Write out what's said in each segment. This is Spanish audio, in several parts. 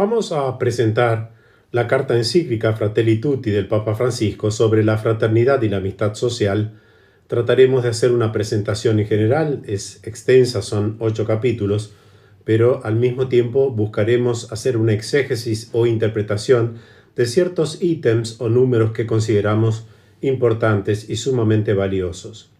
Vamos a presentar la carta encíclica Fratelli Tutti del Papa Francisco sobre la fraternidad y la amistad social. Trataremos de hacer una presentación en general, es extensa, son 8 capítulos, pero al mismo tiempo buscaremos hacer una exégesis o interpretación de ciertos ítems o números que consideramos importantes y sumamente valiosos.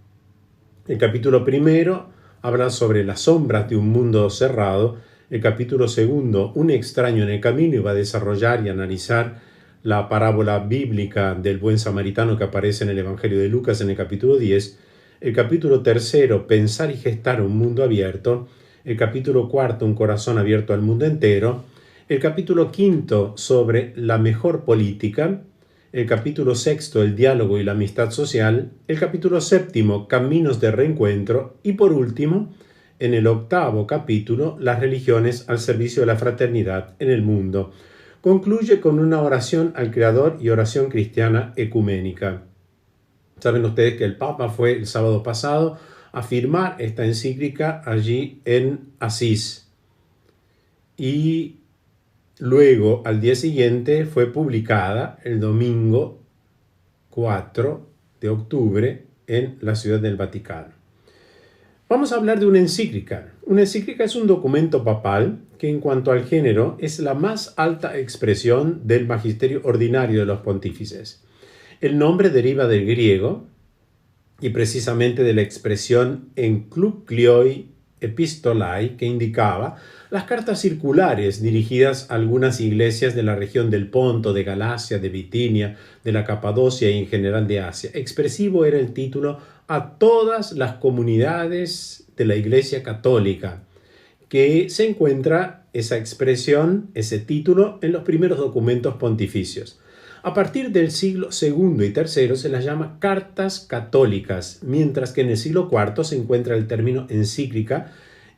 El capítulo primero habla sobre las sombras de un mundo cerrado. El capítulo segundo, un extraño en el camino, y va a desarrollar y analizar la parábola bíblica del buen samaritano que aparece en el Evangelio de Lucas en el capítulo 10. El capítulo tercero, pensar y gestar un mundo abierto. El capítulo cuarto, un corazón abierto al mundo entero. El capítulo quinto, sobre la mejor política. El capítulo sexto, el diálogo y la amistad social. El capítulo séptimo, caminos de reencuentro. Y por último, en el octavo capítulo, las religiones al servicio de la fraternidad en el mundo. Concluye con una oración al Creador y oración cristiana ecuménica. Saben ustedes que el Papa fue el sábado pasado a firmar esta encíclica allí en Asís. Y luego, al día siguiente, fue publicada el domingo 4 de octubre en la Ciudad del Vaticano. Vamos a hablar de una encíclica. Una encíclica es un documento papal que en cuanto al género es la más alta expresión del magisterio ordinario de los pontífices. El nombre deriva del griego y precisamente de la expresión enkluklioi epistolai, que indicaba las cartas circulares dirigidas a algunas iglesias de la región del Ponto, de Galacia, de Bitinia, de la Capadocia y en general de Asia. Expresivo era el título a todas las comunidades de la Iglesia Católica, que se encuentra esa expresión, ese título, en los primeros documentos pontificios. A partir del siglo II y III se las llama cartas católicas, mientras que en el siglo IV se encuentra el término encíclica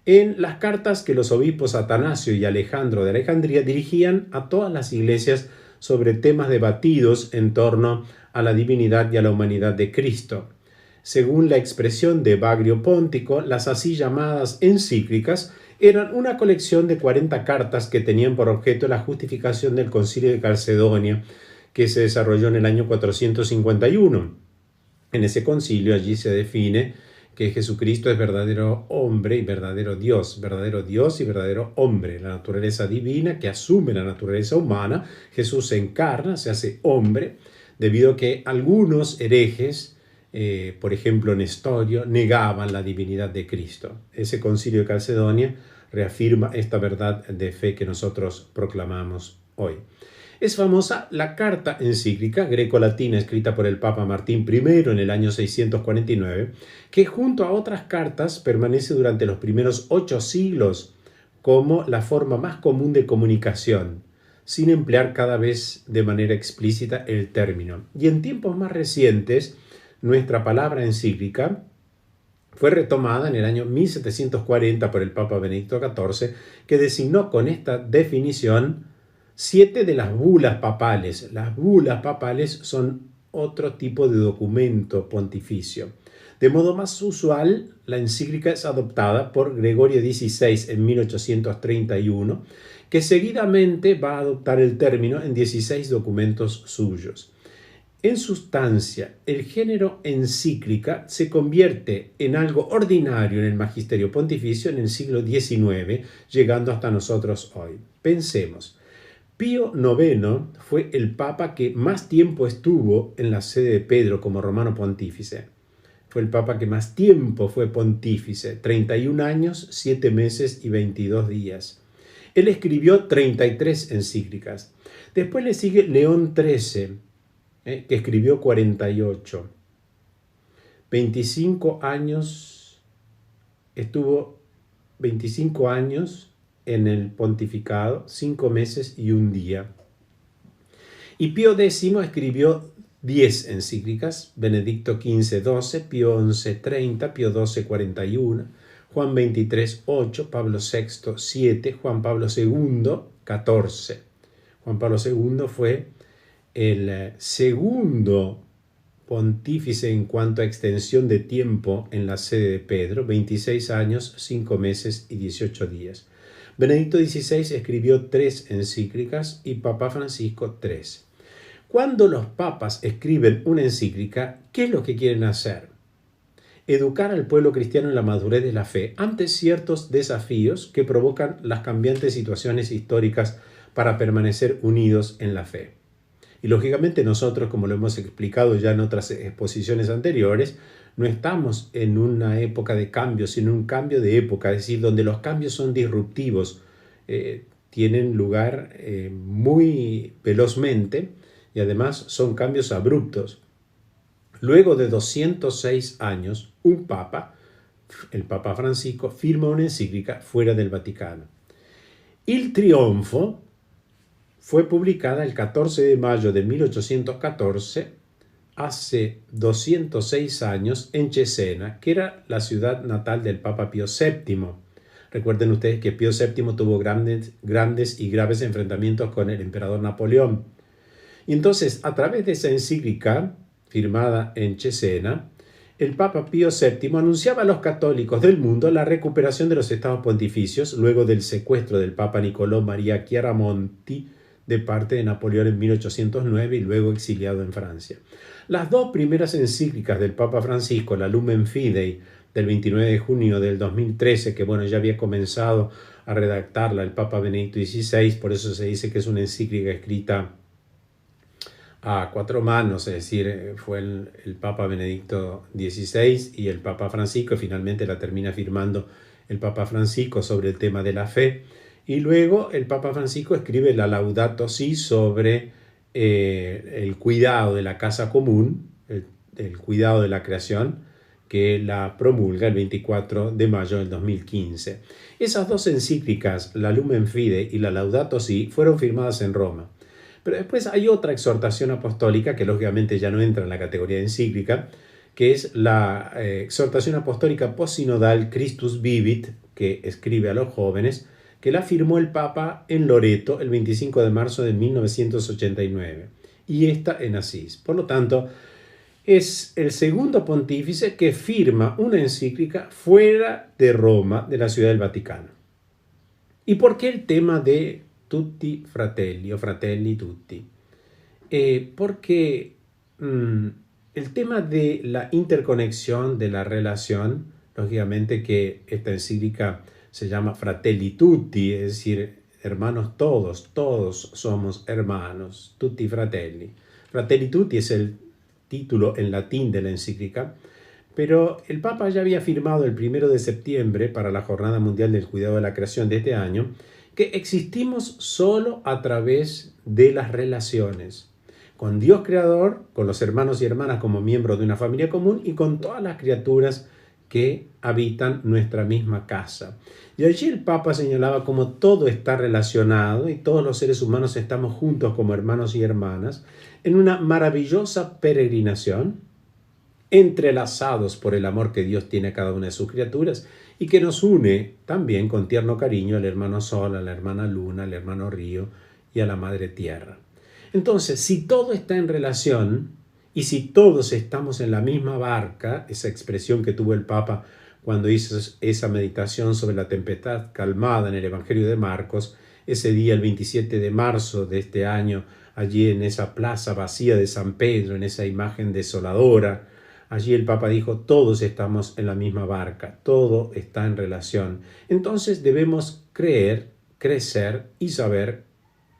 en las cartas que los obispos Atanasio y Alejandro de Alejandría dirigían a todas las iglesias sobre temas debatidos en torno a la divinidad y a la humanidad de Cristo. Según la expresión de Bagrio Póntico, las así llamadas encíclicas eran una colección de 40 cartas que tenían por objeto la justificación del Concilio de Calcedonia, que se desarrolló en el año 451. En ese concilio allí se define que Jesucristo es verdadero hombre y verdadero Dios y verdadero hombre, la naturaleza divina que asume la naturaleza humana. Jesús se encarna, se hace hombre, debido a que algunos herejes, por ejemplo Nestorio, negaban la divinidad de Cristo. Ese concilio de Calcedonia reafirma esta verdad de fe que nosotros proclamamos hoy. Es famosa la carta encíclica greco-latina escrita por el Papa Martín I en el año 649, que junto a otras cartas permanece durante los primeros 8 siglos como la forma más común de comunicación, sin emplear cada vez de manera explícita el término. Y en tiempos más recientes, nuestra palabra encíclica fue retomada en el año 1740 por el Papa Benedicto XIV, que designó con esta definición 7 de las bulas papales. Las bulas papales son otro tipo de documento pontificio. De modo más usual, la encíclica es adoptada por Gregorio XVI en 1831, que seguidamente va a adoptar el término en 16 documentos suyos. En sustancia, el género encíclica se convierte en algo ordinario en el magisterio pontificio en el siglo XIX, llegando hasta nosotros hoy. Pensemos. Pío IX fue el papa que más tiempo estuvo en la sede de Pedro como romano pontífice. Fue el papa que más tiempo fue pontífice, 31 años, 7 meses y 22 días. Él escribió 33 encíclicas. Después le sigue León XIII, que escribió 48. 25 años en el pontificado, 5 meses y 1 día. Y Pío X escribió 10 encíclicas, Benedicto XV 12, Pío XI 30, Pío XII 41, Juan XXIII 8, Pablo VI 7, Juan Pablo II 14. Juan Pablo II fue el segundo pontífice en cuanto a extensión de tiempo en la sede de Pedro, 26 años, 5 meses y 18 días. Benedicto XVI escribió 3 encíclicas y Papa Francisco 3. Cuando los papas escriben una encíclica, ¿qué es lo que quieren hacer? Educar al pueblo cristiano en la madurez de la fe ante ciertos desafíos que provocan las cambiantes situaciones históricas para permanecer unidos en la fe. Y lógicamente nosotros, como lo hemos explicado ya en otras exposiciones anteriores, no estamos en una época de cambio, sino un cambio de época, es decir, donde los cambios son disruptivos, tienen lugar muy velozmente y además son cambios abruptos. Luego de 206 años, un papa, el Papa Francisco, firma una encíclica fuera del Vaticano. Il Trionfo fue publicada el 14 de mayo de 1814, hace 206 años, en Cesena, que era la ciudad natal del Papa Pío VII. Recuerden ustedes que Pío VII tuvo grandes y graves enfrentamientos con el emperador Napoleón. Y entonces, a través de esa encíclica, firmada en Cesena, el Papa Pío VII anunciaba a los católicos del mundo la recuperación de los estados pontificios luego del secuestro del Papa Nicolò Maria Chiaramonti de parte de Napoleón en 1809 y luego exiliado en Francia. Las 2 primeras encíclicas del Papa Francisco, la Lumen Fidei del 29 de junio del 2013, que ya había comenzado a redactarla el Papa Benedicto XVI, por eso se dice que es una encíclica escrita a 4 manos, es decir, fue el Papa Benedicto XVI y el Papa Francisco, finalmente la termina firmando el Papa Francisco sobre el tema de la fe, y luego el Papa Francisco escribe la Laudato Si sobre el cuidado de la casa común, el cuidado de la creación, que la promulga el 24 de mayo del 2015. Esas 2 encíclicas, la Lumen Fidei y la Laudato Si, fueron firmadas en Roma. Pero después hay otra exhortación apostólica que lógicamente ya no entra en la categoría de encíclica, que es la exhortación apostólica postsinodal Christus Vivit, que escribe a los jóvenes, que la firmó el Papa en Loreto el 25 de marzo de 1989 y esta en Asís. Por lo tanto, es el segundo pontífice que firma una encíclica fuera de Roma, de la Ciudad del Vaticano. ¿Y por qué el tema de Tutti Fratelli o Fratelli Tutti? Porque el tema de la interconexión, de la relación, lógicamente que esta encíclica se llama Fratelli Tutti, es decir, hermanos todos, todos somos hermanos, tutti fratelli. Fratelli Tutti es el título en latín de la encíclica, pero el Papa ya había firmado el 1 de septiembre para la Jornada Mundial del Cuidado de la Creación de este año que existimos solo a través de las relaciones, con Dios Creador, con los hermanos y hermanas como miembros de una familia común y con todas las criaturas que habitan nuestra misma casa. Y allí el Papa señalaba cómo todo está relacionado y todos los seres humanos estamos juntos como hermanos y hermanas en una maravillosa peregrinación, entrelazados por el amor que Dios tiene a cada una de sus criaturas y que nos une también con tierno cariño al hermano Sol, a la hermana Luna, al hermano Río y a la Madre Tierra. Entonces, si todo está en relación y si todos estamos en la misma barca, esa expresión que tuvo el Papa cuando hizo esa meditación sobre la tempestad calmada en el Evangelio de Marcos, ese día, el 27 de marzo de este año, allí en esa plaza vacía de San Pedro, en esa imagen desoladora, allí el Papa dijo, todos estamos en la misma barca, todo está en relación. Entonces debemos creer, crecer y saber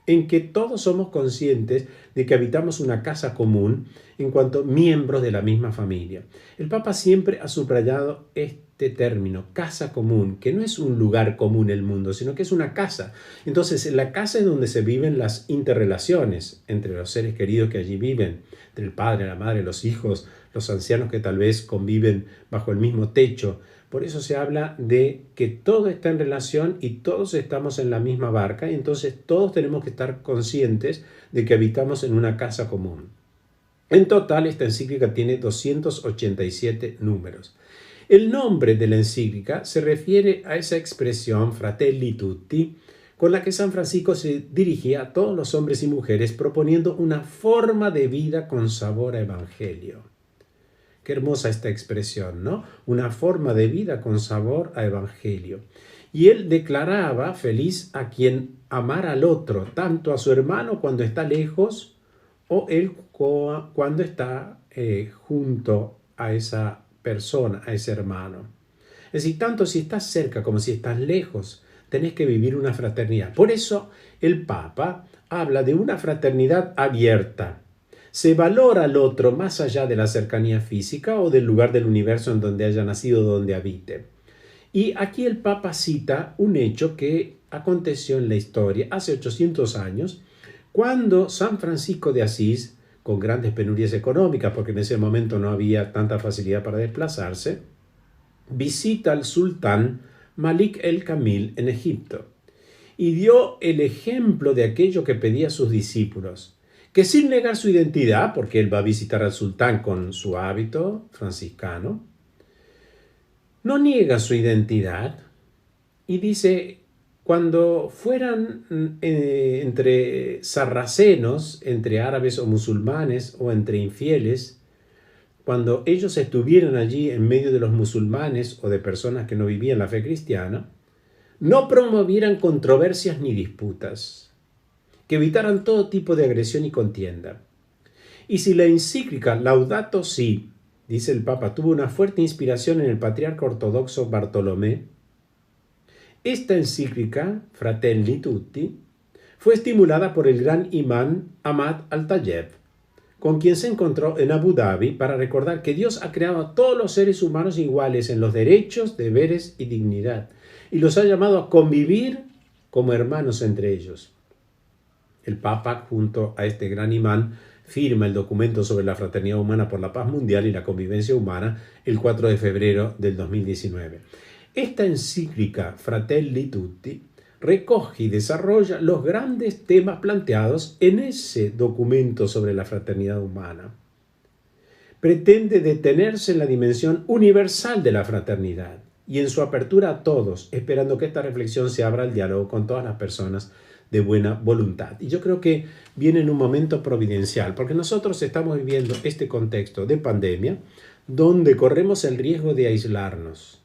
en que todos somos conscientes de que habitamos una casa común en cuanto miembros de la misma familia. El Papa siempre ha subrayado este término, casa común, que no es un lugar común en el mundo, sino que es una casa. Entonces, en la casa es donde se viven las interrelaciones entre los seres queridos que allí viven, entre el padre, la madre, los hijos, los ancianos que tal vez conviven bajo el mismo techo. Por eso se habla de que todo está en relación y todos estamos en la misma barca y entonces todos tenemos que estar conscientes de que habitamos en una casa común. En total, esta encíclica tiene 287 números. El nombre de la encíclica se refiere a esa expresión Fratelli Tutti con la que San Francisco se dirigía a todos los hombres y mujeres proponiendo una forma de vida con sabor a evangelio. Qué hermosa esta expresión, ¿no? Una forma de vida con sabor a evangelio. Y él declaraba feliz a quien amara al otro, tanto a su hermano cuando está lejos o él cuando está junto a esa persona, a ese hermano. Es decir, tanto si estás cerca como si estás lejos, tenés que vivir una fraternidad. Por eso el Papa habla de una fraternidad abierta. Se valora al otro más allá de la cercanía física o del lugar del universo en donde haya nacido, donde habite. Y aquí el Papa cita un hecho que aconteció en la historia hace 800 años, cuando San Francisco de Asís, con grandes penurias económicas, porque en ese momento no había tanta facilidad para desplazarse, visita al sultán Malik el-Kamil en Egipto y dio el ejemplo de aquello que pedía a sus discípulos, que sin negar su identidad, porque él va a visitar al sultán con su hábito franciscano, no niega su identidad y dice, cuando fueran entre sarracenos, entre árabes o musulmanes o entre infieles, cuando ellos estuvieran allí en medio de los musulmanes o de personas que no vivían la fe cristiana, no promovieran controversias ni disputas, que evitaran todo tipo de agresión y contienda. Y si la encíclica Laudato Si, dice el Papa, tuvo una fuerte inspiración en el patriarca ortodoxo Bartolomé, esta encíclica, Fratelli Tutti, fue estimulada por el gran imán Ahmad al-Tayeb, con quien se encontró en Abu Dhabi para recordar que Dios ha creado a todos los seres humanos iguales en los derechos, deberes y dignidad, y los ha llamado a convivir como hermanos entre ellos. El Papa, junto a este gran imán, firma el documento sobre la fraternidad humana por la paz mundial y la convivencia humana el 4 de febrero del 2019. Esta encíclica Fratelli Tutti recoge y desarrolla los grandes temas planteados en ese documento sobre la fraternidad humana. Pretende detenerse en la dimensión universal de la fraternidad y en su apertura a todos, esperando que esta reflexión se abra al diálogo con todas las personas de buena voluntad. Y yo creo que viene en un momento providencial, porque nosotros estamos viviendo este contexto de pandemia donde corremos el riesgo de aislarnos.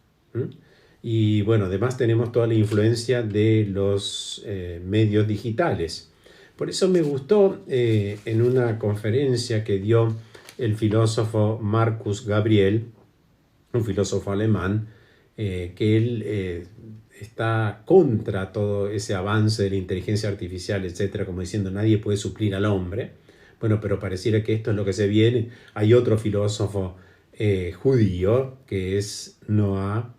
Y bueno, además tenemos toda la influencia de los medios digitales. Por eso me gustó en una conferencia que dio el filósofo Marcus Gabriel, un filósofo alemán, que él está contra todo ese avance de la inteligencia artificial, etcétera, como diciendo nadie puede suplir al hombre. Bueno, pero pareciera que esto es lo que se viene. Hay otro filósofo judío que es Noah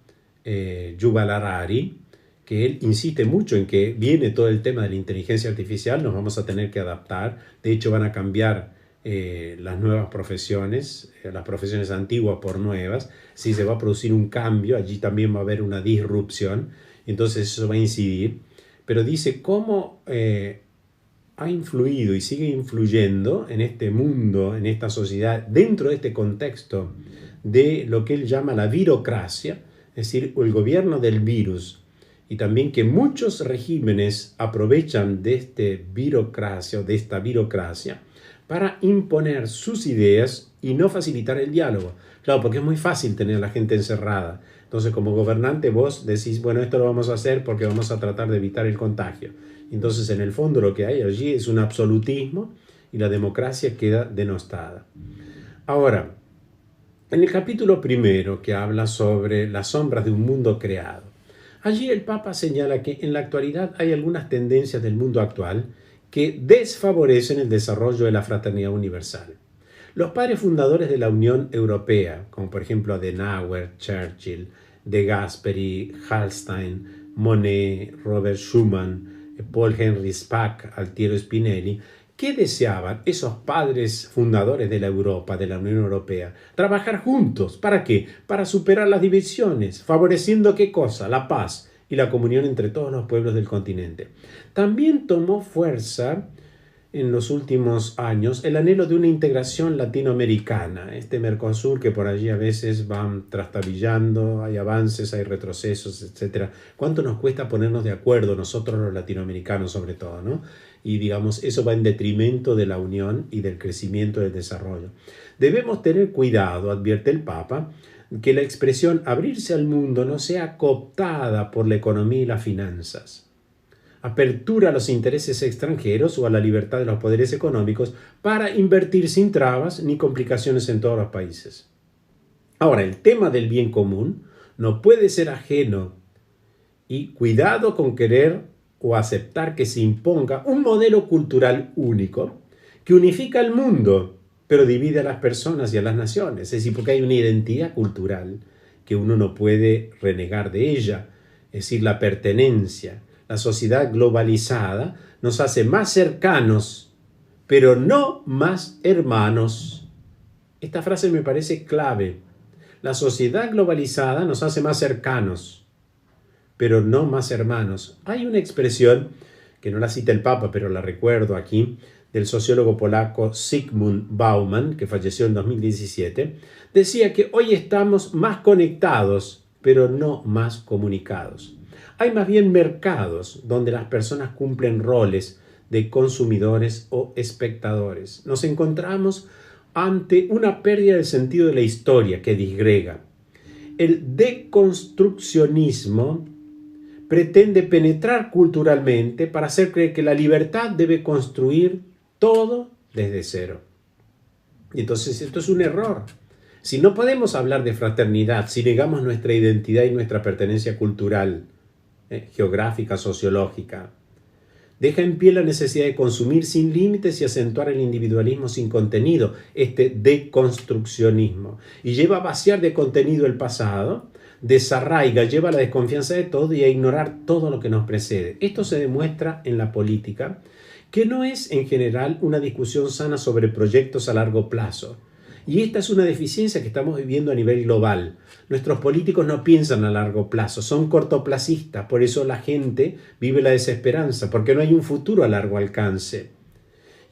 Yuval Harari, que él insiste mucho en que viene todo el tema de la inteligencia artificial, nos vamos a tener que adaptar, de hecho van a cambiar las nuevas profesiones, las profesiones antiguas por nuevas, si se va a producir un cambio, allí también va a haber una disrupción, entonces eso va a incidir, pero dice cómo ha influido y sigue influyendo en este mundo, en esta sociedad, dentro de este contexto de lo que él llama la virocracia, es decir, el gobierno del virus, y también que muchos regímenes aprovechan de esta birocracia para imponer sus ideas y no facilitar el diálogo. Claro, porque es muy fácil tener a la gente encerrada. Entonces, como gobernante, vos decís, bueno, esto lo vamos a hacer porque vamos a tratar de evitar el contagio. Entonces, en el fondo, lo que hay allí es un absolutismo y la democracia queda denostada. Ahora, en el capítulo primero, que habla sobre las sombras de un mundo creado, allí el Papa señala que en la actualidad hay algunas tendencias del mundo actual que desfavorecen el desarrollo de la fraternidad universal. Los padres fundadores de la Unión Europea, como por ejemplo Adenauer, Churchill, De Gasperi, Hallstein, Monnet, Robert Schuman, Paul Henry Spaak, Altiero Spinelli, ¿qué deseaban esos padres fundadores de la Europa, de la Unión Europea? Trabajar juntos. ¿Para qué? Para superar las divisiones, favoreciendo ¿qué cosa? La paz y la comunión entre todos los pueblos del continente. También tomó fuerza en los últimos años el anhelo de una integración latinoamericana, este Mercosur que por allí a veces van trastabillando, hay avances, hay retrocesos, etc. ¿Cuánto nos cuesta ponernos de acuerdo nosotros los latinoamericanos sobre todo, ¿no? Y digamos, eso va en detrimento de la unión y del crecimiento y del desarrollo. Debemos tener cuidado, advierte el Papa, que la expresión abrirse al mundo no sea cooptada por la economía y las finanzas. Apertura a los intereses extranjeros o a la libertad de los poderes económicos para invertir sin trabas ni complicaciones en todos los países. Ahora, el tema del bien común no puede ser ajeno y cuidado con querer o aceptar que se imponga un modelo cultural único que unifica el mundo, pero divide a las personas y a las naciones. Es decir, porque hay una identidad cultural que uno no puede renegar de ella, es decir, la pertenencia. La sociedad globalizada nos hace más cercanos, pero no más hermanos. Esta frase me parece clave. La sociedad globalizada nos hace más cercanos, pero no más hermanos. Hay una expresión, que no la cita el Papa, pero la recuerdo aquí, del sociólogo polaco Zygmunt Bauman, que falleció en 2017, decía que hoy estamos más conectados, pero no más comunicados. Hay más bien mercados donde las personas cumplen roles de consumidores o espectadores. Nos encontramos ante una pérdida del sentido de la historia que disgrega. El deconstruccionismo pretende penetrar culturalmente para hacer creer que la libertad debe construir todo desde cero. Y entonces esto es un error. Si no podemos hablar de fraternidad, si negamos nuestra identidad y nuestra pertenencia cultural, geográfica, sociológica, deja en pie la necesidad de consumir sin límites y acentuar el individualismo sin contenido, este deconstruccionismo, y lleva a vaciar de contenido el pasado, desarraiga, lleva a la desconfianza de todo y a ignorar todo lo que nos precede. Esto se demuestra en la política, que no es en general una discusión sana sobre proyectos a largo plazo. Y esta es una deficiencia que estamos viviendo a nivel global. Nuestros políticos no piensan a largo plazo, son cortoplacistas, por eso la gente vive la desesperanza, porque no hay un futuro a largo alcance.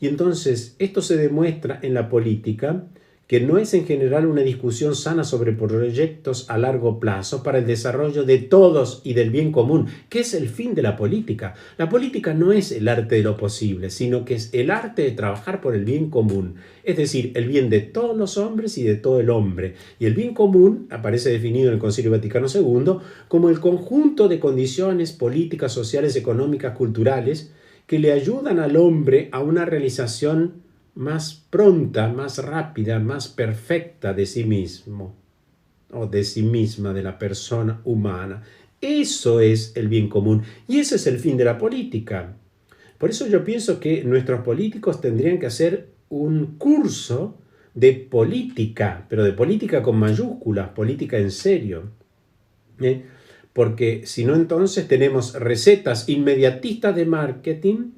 Y entonces esto se demuestra en la política, que no es en general una discusión sana sobre proyectos a largo plazo para el desarrollo de todos y del bien común, que es el fin de la política. La política no es el arte de lo posible, sino que es el arte de trabajar por el bien común, es decir, el bien de todos los hombres y de todo el hombre. Y el bien común aparece definido en el Concilio Vaticano II como el conjunto de condiciones políticas, sociales, económicas, culturales, que le ayudan al hombre a una realización más pronta, más rápida, más perfecta de sí mismo o de sí misma, de la persona humana. Eso es el bien común y ese es el fin de la política. Por eso yo pienso que nuestros políticos tendrían que hacer un curso de política, pero de política con mayúsculas, política en serio. Porque si no, entonces tenemos recetas inmediatistas de marketing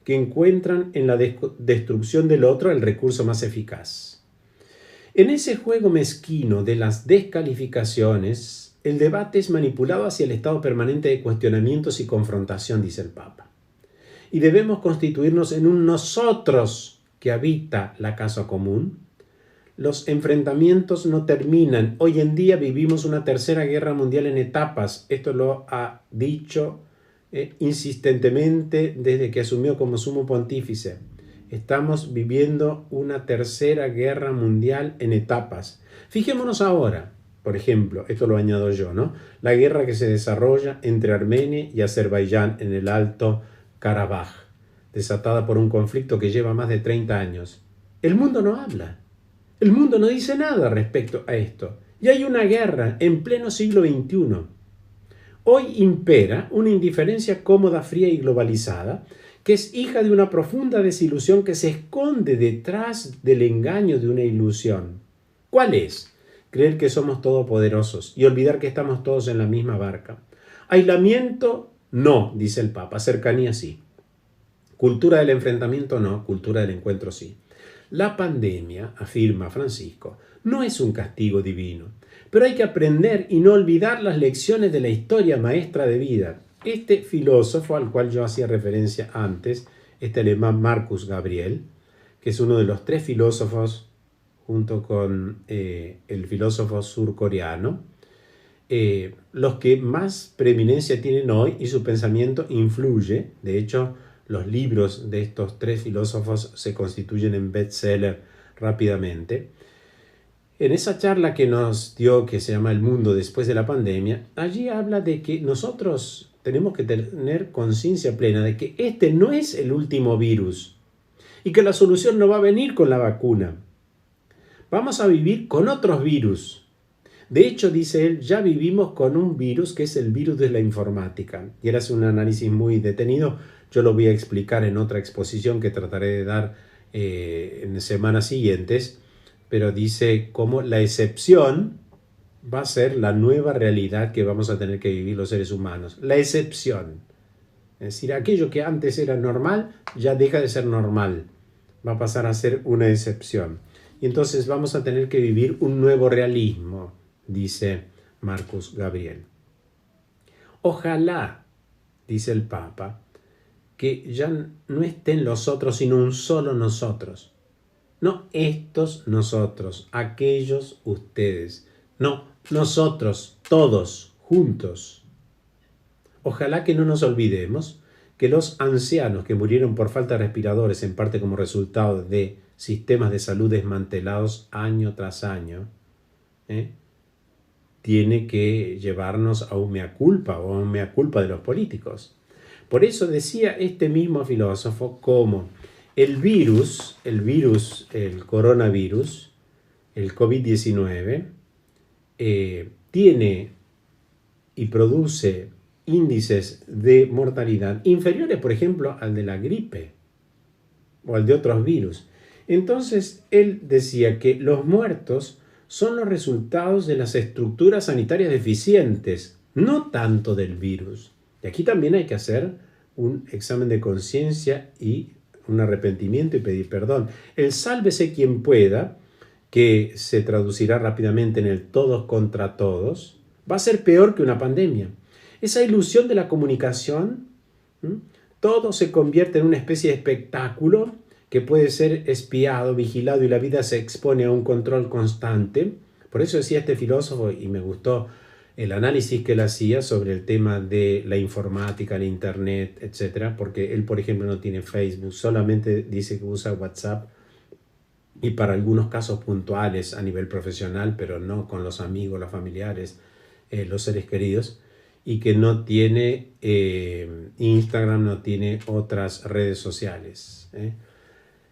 que encuentran en la destrucción del otro el recurso más eficaz. En ese juego mezquino de las descalificaciones, el debate es manipulado hacia el estado permanente de cuestionamientos y confrontación, dice el Papa. Y debemos constituirnos en un nosotros que habita la casa común. Los enfrentamientos no terminan. Hoy en día vivimos una tercera guerra mundial en etapas. Esto lo ha dicho insistentemente desde que asumió como sumo pontífice. Estamos viviendo una tercera guerra mundial en etapas. Fijémonos ahora, por ejemplo, esto lo añado yo, ¿no? La guerra que se desarrolla entre Armenia y Azerbaiyán en el Alto Karabaj, desatada por un conflicto que lleva más de 30 años. El mundo no habla. El mundo no dice nada respecto a esto. Y hay una guerra en pleno siglo XXI. Hoy impera una indiferencia cómoda, fría y globalizada, que es hija de una profunda desilusión que se esconde detrás del engaño de una ilusión. ¿Cuál es? Creer que somos todopoderosos y olvidar que estamos todos en la misma barca. Aislamiento, no, dice el Papa. Cercanía, sí. Cultura del enfrentamiento, no. Cultura del encuentro, sí. La pandemia, afirma Francisco, no es un castigo divino, pero hay que aprender y no olvidar las lecciones de la historia maestra de vida. Este filósofo al cual yo hacía referencia antes, este alemán Marcus Gabriel, que es uno de los tres filósofos, junto con el filósofo surcoreano, los que más preeminencia tienen hoy, y su pensamiento influye. De hecho, los libros de estos tres filósofos se constituyen en bestseller rápidamente. En esa charla que nos dio, que se llama El mundo después de la pandemia, allí habla de que nosotros tenemos que tener conciencia plena de que este no es el último virus y que la solución no va a venir con la vacuna. Vamos a vivir con otros virus. De hecho, dice él, ya vivimos con un virus que es el virus de la informática. Y él hace un análisis muy detenido. Yo lo voy a explicar en otra exposición que trataré de dar en semanas siguientes. Pero dice cómo la excepción va a ser la nueva realidad que vamos a tener que vivir los seres humanos. La excepción. Es decir, aquello que antes era normal ya deja de ser normal. Va a pasar a ser una excepción. Y entonces vamos a tener que vivir un nuevo realismo, dice Marcus Gabriel. Ojalá, dice el Papa, que ya no estén los otros, sino un solo nosotros. No estos nosotros, aquellos ustedes. No, nosotros, todos, juntos. Ojalá que no nos olvidemos que los ancianos que murieron por falta de respiradores, en parte como resultado de sistemas de salud desmantelados año tras año, tiene que llevarnos a un mea culpa o a un mea culpa de los políticos. Por eso decía este mismo filósofo como el coronavirus, el COVID-19, tiene y produce índices de mortalidad inferiores, por ejemplo, al de la gripe o al de otros virus. Entonces, él decía que los muertos son los resultados de las estructuras sanitarias deficientes, no tanto del virus. Y aquí también hay que hacer un examen de conciencia y un arrepentimiento y pedir perdón. El sálvese quien pueda, que se traducirá rápidamente en el todos contra todos, va a ser peor que una pandemia. Esa ilusión de la comunicación, todo se convierte en una especie de espectáculo que puede ser espiado, vigilado, y la vida se expone a un control constante. Por eso decía este filósofo, y me gustó el análisis que él hacía sobre el tema de la informática, el internet, etc. Porque él, por ejemplo, no tiene Facebook, solamente dice que usa WhatsApp, y para algunos casos puntuales a nivel profesional, pero no con los amigos, los familiares, los seres queridos, y que no tiene Instagram, no tiene otras redes sociales,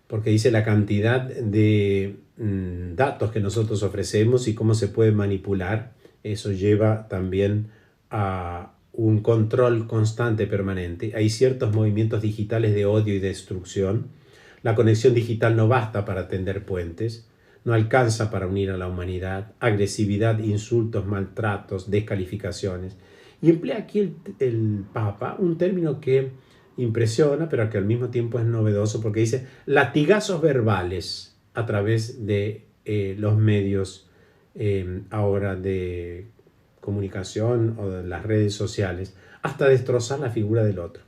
porque dice la cantidad de datos que nosotros ofrecemos y cómo se puede manipular. Eso lleva también a un control constante, permanente. Hay ciertos movimientos digitales de odio y destrucción. La conexión digital no basta para tender puentes, no alcanza para unir a la humanidad. Agresividad, insultos, maltratos, descalificaciones. Y emplea aquí el Papa un término que impresiona, pero que al mismo tiempo es novedoso, porque dice latigazos verbales a través de los medios ahora de comunicación o de las redes sociales, hasta destrozar la figura del otro.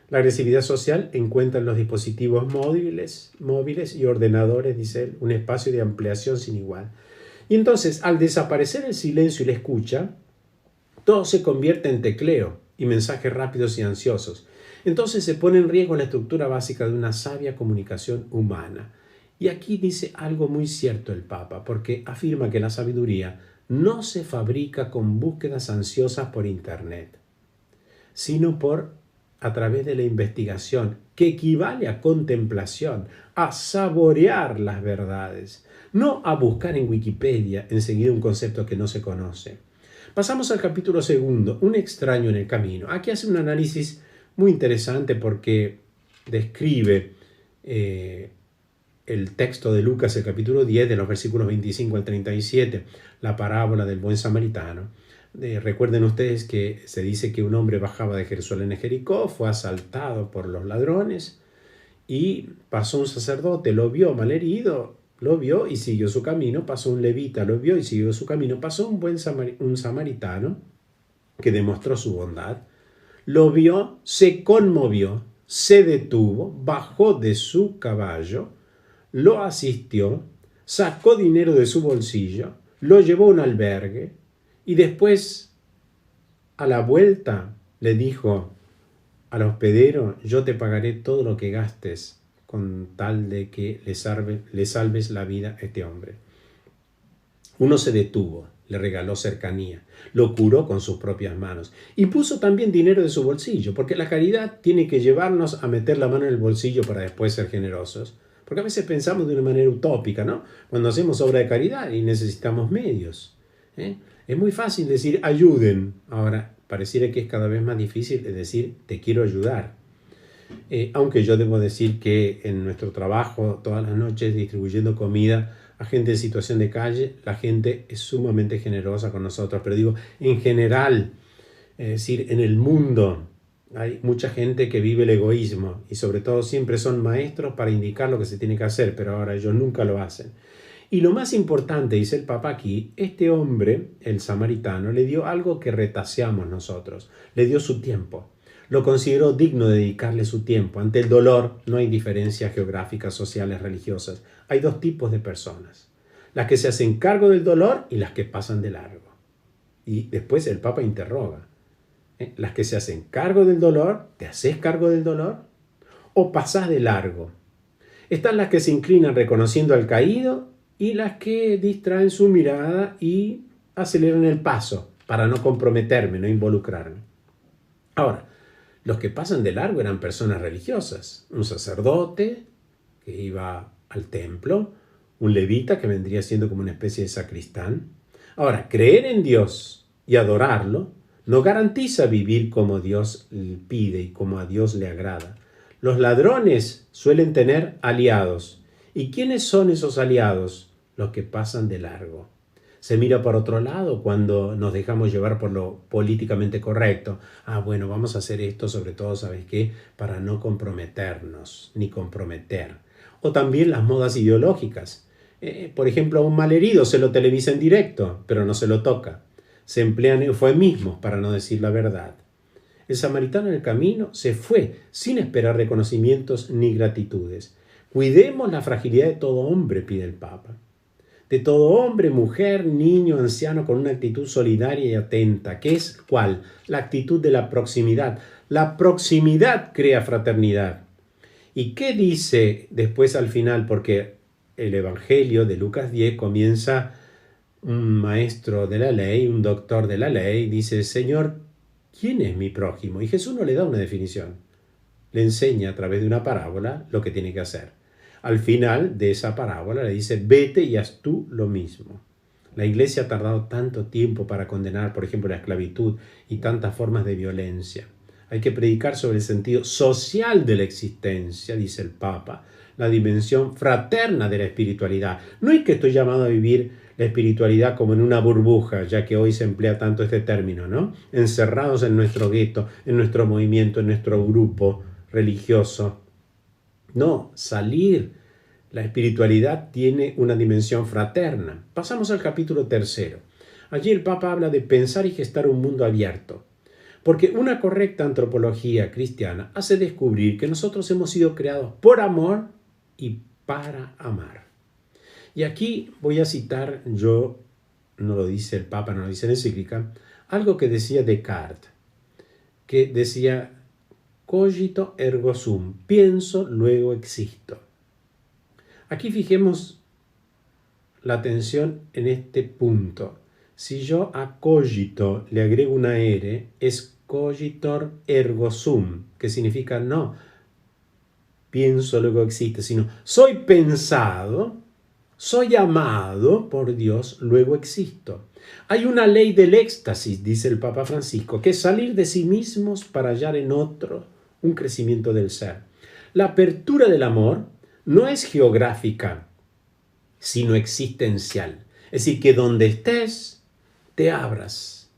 La agresividad social encuentra en los dispositivos móviles y ordenadores, dice él, un espacio de ampliación sin igual. Y entonces, al desaparecer el silencio y la escucha, todo se convierte en tecleo y mensajes rápidos y ansiosos. Entonces se pone en riesgo la estructura básica de una sabia comunicación humana. Y aquí dice algo muy cierto el Papa, porque afirma que la sabiduría no se fabrica con búsquedas ansiosas por Internet, sino a través de la investigación, que equivale a contemplación, a saborear las verdades, no a buscar en Wikipedia enseguida un concepto que no se conoce. Pasamos al capítulo 2, un extraño en el camino. Aquí hace un análisis muy interesante porque describe el texto de Lucas, el capítulo 10, de los versículos 25 al 37, la parábola del buen samaritano. Recuerden ustedes que se dice que un hombre bajaba de Jerusalén a Jericó, fue asaltado por los ladrones y pasó un sacerdote, lo vio malherido, lo vio y siguió su camino. Pasó un levita, lo vio y siguió su camino. Pasó un samaritano que demostró su bondad, lo vio, se conmovió se detuvo, bajó de su caballo, lo asistió, sacó dinero de su bolsillo, lo llevó a un albergue y después, a la vuelta, le dijo al hospedero: yo te pagaré todo lo que gastes con tal de que le salves la vida a este hombre. Uno se detuvo, le regaló cercanía, lo curó con sus propias manos y puso también dinero de su bolsillo, porque la caridad tiene que llevarnos a meter la mano en el bolsillo para después ser generosos. Porque a veces pensamos de una manera utópica, ¿no? Cuando hacemos obra de caridad y necesitamos medios. Es muy fácil decir ayuden. Ahora, pareciera que es cada vez más difícil decir te quiero ayudar. Aunque yo debo decir que en nuestro trabajo, todas las noches distribuyendo comida a gente en situación de calle, la gente es sumamente generosa con nosotros. Pero digo, en general, es decir, en el mundo hay mucha gente que vive el egoísmo y sobre todo siempre son maestros para indicar lo que se tiene que hacer, pero ahora ellos nunca lo hacen. Y lo más importante, dice el Papa aquí, este hombre, el samaritano, le dio algo que retaseamos nosotros, le dio su tiempo. Lo consideró digno de dedicarle su tiempo. Ante el dolor no hay diferencias geográficas, sociales, religiosas. Hay dos tipos de personas: las que se hacen cargo del dolor y las que pasan de largo. Y después el Papa interroga: las que se hacen cargo del dolor, ¿te haces cargo del dolor? ¿O pasás de largo? Están las que se inclinan reconociendo al caído y las que distraen su mirada y aceleran el paso para no comprometerme, no involucrarme. Ahora, los que pasan de largo eran personas religiosas, un sacerdote que iba al templo, un levita que vendría siendo como una especie de sacristán. Ahora, creer en Dios y adorarlo no garantiza vivir como Dios pide y como a Dios le agrada. Los ladrones suelen tener aliados. ¿Y quiénes son esos aliados? Los que pasan de largo. Se mira por otro lado cuando nos dejamos llevar por lo políticamente correcto. Bueno, vamos a hacer esto sobre todo, ¿sabes qué? Para no comprometernos, ni comprometer. O también las modas ideológicas. Por ejemplo, a un malherido se lo televisa en directo, pero no se lo toca. Se emplean eufemismos para no decir la verdad. El samaritano en el camino se fue sin esperar reconocimientos ni gratitudes. Cuidemos la fragilidad de todo hombre, pide el Papa. De todo hombre, mujer, niño, anciano, con una actitud solidaria y atenta. ¿Qué es cuál? La actitud de la proximidad. La proximidad crea fraternidad. ¿Y qué dice después al final? Porque el Evangelio de Lucas 10 comienza un maestro de la ley, un doctor de la ley, dice: Señor, ¿quién es mi prójimo? Y Jesús no le da una definición. Le enseña a través de una parábola lo que tiene que hacer. Al final de esa parábola le dice: vete y haz tú lo mismo. La Iglesia ha tardado tanto tiempo para condenar, por ejemplo, la esclavitud y tantas formas de violencia. Hay que predicar sobre el sentido social de la existencia, dice el Papa, la dimensión fraterna de la espiritualidad. No es que estoy llamado a vivir la espiritualidad como en una burbuja, ya que hoy se emplea tanto este término, ¿no? Encerrados en nuestro gueto, en nuestro movimiento, en nuestro grupo religioso. No, salir. La espiritualidad tiene una dimensión fraterna. Pasamos al capítulo 3. Allí el Papa habla de pensar y gestar un mundo abierto. Porque una correcta antropología cristiana hace descubrir que nosotros hemos sido creados por amor y para amar. Y aquí voy a citar, no lo dice el Papa, no lo dice en la encíclica, algo que decía Descartes, que decía: cogito ergo sum, pienso, luego existo. Aquí fijemos la atención en este punto. Si yo a cogito le agrego una R, es cogitor ergo sum, que significa no pienso, luego existe, sino soy pensado, soy amado por Dios, luego existo. Hay una ley del éxtasis, dice el Papa Francisco, que es salir de sí mismos para hallar en otro un crecimiento del ser. La apertura del amor no es geográfica, sino existencial. Es decir, que donde estés, te abras.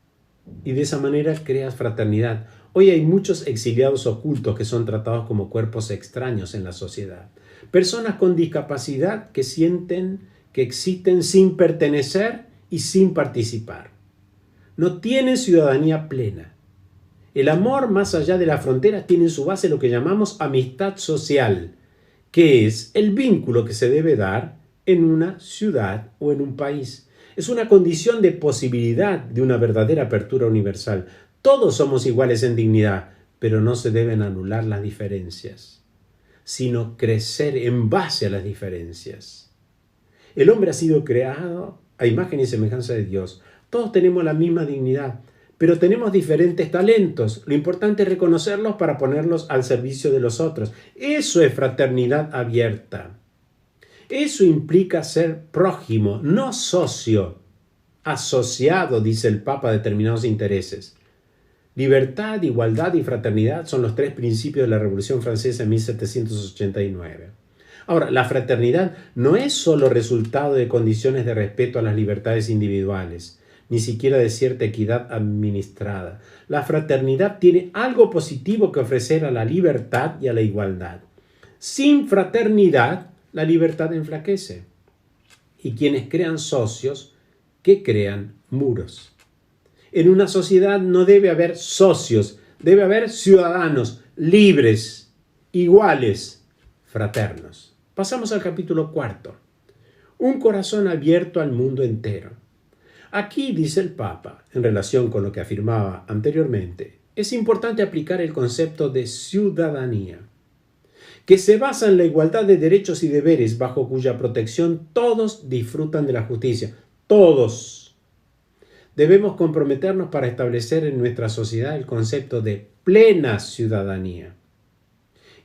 Y de esa manera creas fraternidad. Hoy hay muchos exiliados ocultos que son tratados como cuerpos extraños en la sociedad. Personas con discapacidad que sienten que existen sin pertenecer y sin participar. No tienen ciudadanía plena. El amor más allá de las fronteras tiene en su base lo que llamamos amistad social, que es el vínculo que se debe dar en una ciudad o en un país. Es una condición de posibilidad de una verdadera apertura universal. Todos somos iguales en dignidad, pero no se deben anular las diferencias, sino crecer en base a las diferencias. El hombre ha sido creado a imagen y semejanza de Dios. Todos tenemos la misma dignidad, pero tenemos diferentes talentos. Lo importante es reconocerlos para ponerlos al servicio de los otros. Eso es fraternidad abierta. Eso implica ser prójimo, no socio, asociado, dice el Papa, a determinados intereses. Libertad, igualdad y fraternidad son los tres principios de la Revolución Francesa en 1789. Ahora, la fraternidad no es solo resultado de condiciones de respeto a las libertades individuales, ni siquiera de cierta equidad administrada. La fraternidad tiene algo positivo que ofrecer a la libertad y a la igualdad. Sin fraternidad, la libertad enflaquece. Y quienes crean socios, que crean muros. En una sociedad no debe haber socios, debe haber ciudadanos libres, iguales, fraternos. Pasamos al capítulo 4. Un corazón abierto al mundo entero. Aquí, dice el Papa, en relación con lo que afirmaba anteriormente, es importante aplicar el concepto de ciudadanía, que se basa en la igualdad de derechos y deberes bajo cuya protección todos disfrutan de la justicia. Todos. Debemos comprometernos para establecer en nuestra sociedad el concepto de plena ciudadanía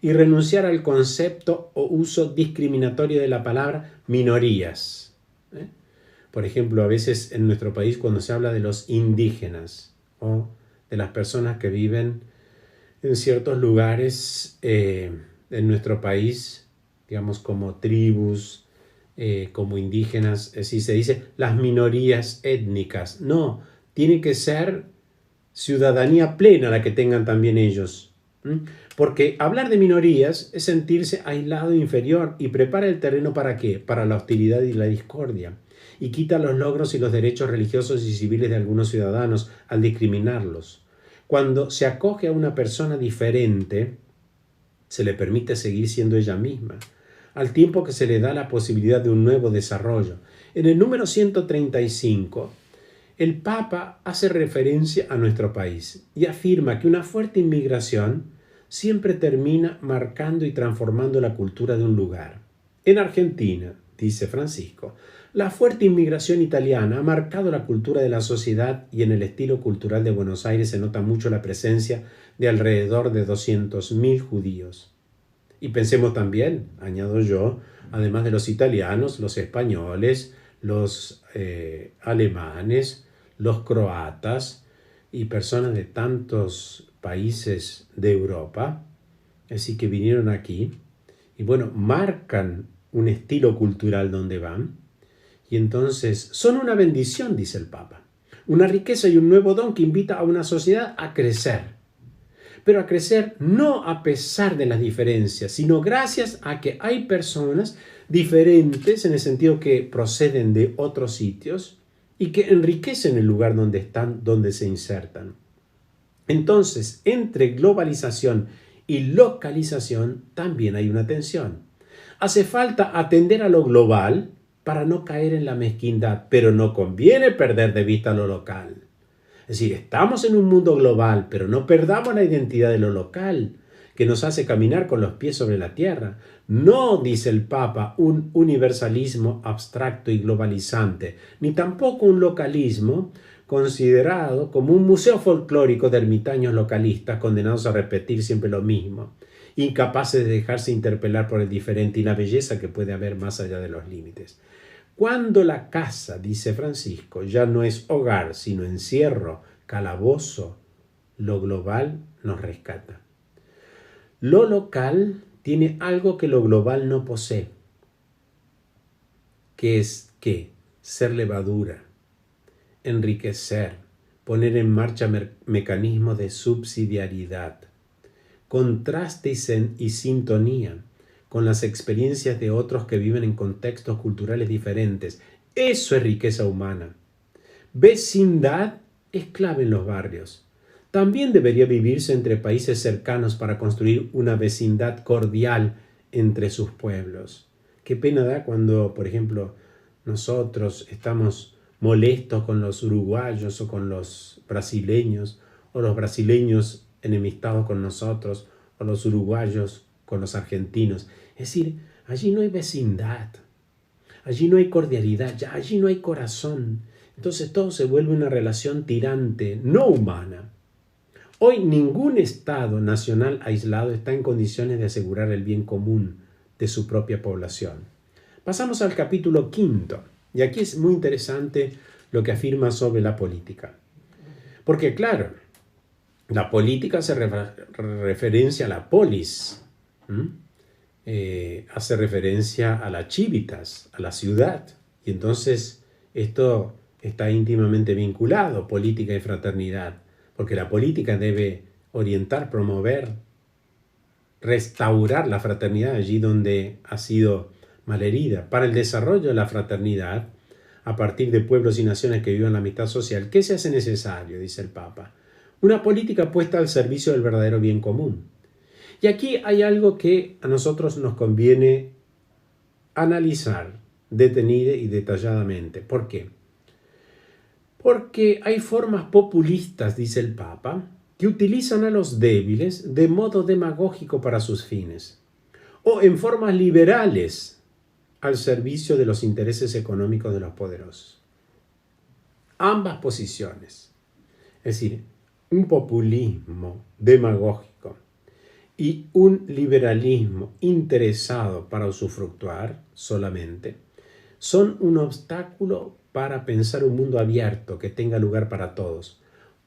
y renunciar al concepto o uso discriminatorio de la palabra minorías. Por ejemplo, a veces en nuestro país cuando se habla de los indígenas o de las personas que viven en ciertos lugares en nuestro país, digamos como tribus, como indígenas, si se dice las minorías étnicas. No, tiene que ser ciudadanía plena la que tengan también ellos. Porque hablar de minorías es sentirse aislado e inferior y prepara el terreno ¿para qué? Para la hostilidad y la discordia. Y quita los logros y los derechos religiosos y civiles de algunos ciudadanos al discriminarlos. Cuando se acoge a una persona diferente, se le permite seguir siendo ella misma, al tiempo que se le da la posibilidad de un nuevo desarrollo. En el número 135, el Papa hace referencia a nuestro país y afirma que una fuerte inmigración siempre termina marcando y transformando la cultura de un lugar. En Argentina, dice Francisco, la fuerte inmigración italiana ha marcado la cultura de la sociedad y en el estilo cultural de Buenos Aires se nota mucho la presencia de alrededor de 200.000 judíos. Y pensemos también, añado yo, además de los italianos, los españoles, los alemanes, los croatas y personas de tantos países de Europa, así que vinieron aquí y bueno, marcan un estilo cultural donde van y entonces son una bendición, dice el Papa, una riqueza y un nuevo don que invita a una sociedad a crecer. Pero a crecer no a pesar de las diferencias, sino gracias a que hay personas diferentes en el sentido que proceden de otros sitios y que enriquecen el lugar donde están, donde se insertan. Entonces, entre globalización y localización también hay una tensión. Hace falta atender a lo global para no caer en la mezquindad, pero no conviene perder de vista lo local. Es decir, estamos en un mundo global, pero no perdamos la identidad de lo local, que nos hace caminar con los pies sobre la tierra. No, dice el Papa, un universalismo abstracto y globalizante, ni tampoco un localismo considerado como un museo folclórico de ermitaños localistas condenados a repetir siempre lo mismo, incapaces de dejarse interpelar por el diferente y la belleza que puede haber más allá de los límites. Cuando la casa, dice Francisco, ya no es hogar, sino encierro, calabozo, lo global nos rescata. Lo local tiene algo que lo global no posee, que es ¿qué? Ser levadura, enriquecer, poner en marcha mecanismos de subsidiariedad, contraste y sintonía con las experiencias de otros que viven en contextos culturales diferentes. Eso es riqueza humana. Vecindad es clave en los barrios. también debería vivirse entre países cercanos para construir una vecindad cordial entre sus pueblos. Qué pena da cuando, por ejemplo, nosotros estamos molestos con los uruguayos o con los brasileños, o los brasileños enemistados con nosotros, o los uruguayos con los argentinos. Es decir, allí no hay vecindad, allí no hay cordialidad, ya allí no hay corazón. Entonces todo se vuelve una relación tirante, no humana. Hoy ningún Estado nacional aislado está en condiciones de asegurar el bien común de su propia población. Pasamos al capítulo 5, y aquí es muy interesante lo que afirma sobre la política. Porque claro, la política hace referencia a la polis, hace referencia a la civitas, a la ciudad, y entonces esto está íntimamente vinculado, política y fraternidad, porque la política debe orientar, promover, restaurar la fraternidad allí donde ha sido malherida. Para el desarrollo de la fraternidad, a partir de pueblos y naciones que vivan la amistad social, ¿qué se hace necesario?, dice el Papa. Una política puesta al servicio del verdadero bien común. Y aquí hay algo que a nosotros nos conviene analizar detenida y detalladamente. ¿Por qué? Porque hay formas populistas, dice el Papa, que utilizan a los débiles de modo demagógico para sus fines, o en formas liberales al servicio de los intereses económicos de los poderosos. Ambas posiciones, es decir, un populismo demagógico y un liberalismo interesado para usufructuar solamente, son un obstáculo para pensar un mundo abierto que tenga lugar para todos.